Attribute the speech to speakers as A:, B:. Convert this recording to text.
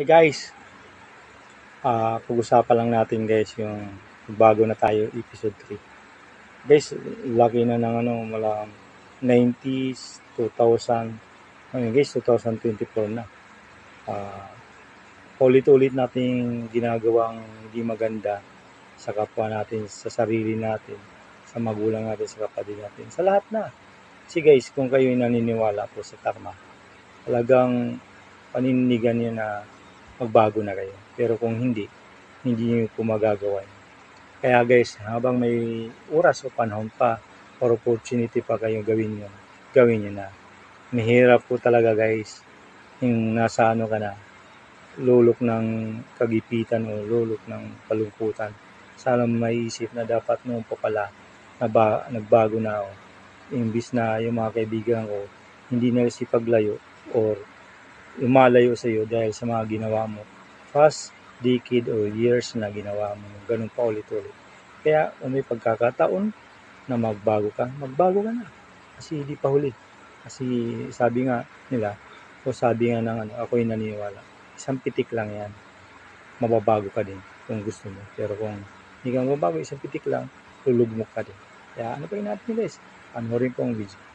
A: Hey guys, pag-usapan lang natin guys yung bago na tayo episode 3. Guys, laki na ng mula 90s, 2000, ngayon guys, 2024 na. Ah, Ulit-ulit nating ginagawang hindi maganda sa kapwa natin, sa sarili natin, sa magulang natin, sa kapatid natin, sa lahat na. Kasi guys, kung kayo naniniwala po sa karma, talagang panindigan niyo na magbago na kayo. Pero kung hindi niyo po magagawa yun. Kaya guys, habang may oras o panahon pa or opportunity pa kayong gawin nyo na. Mahirap po talaga guys, yung nasa ka na, lulok ng kagipitan o lulok ng kalungkutan. Sana maiisip na dapat noon pa pala nagbago na ako. Imbis na yung mga kaibigan ko, hindi na paglayo or lumalayo sa iyo dahil sa mga ginawa mo past decade or years na ginawa mo ganun pa ulit-ulit. Kaya kung may pagkakataon na magbago ka na. Kasi hindi pa huli. Kasi sabi nga nila, o sabi nga ng ako'y naniniwala, isang pitik lang yan, mababago ka din kung gusto mo. Pero kung hindi ka mababago, isang pitik lang, lulugmok ka din. Kaya ano pa rin natin guys, panoorin po ang video.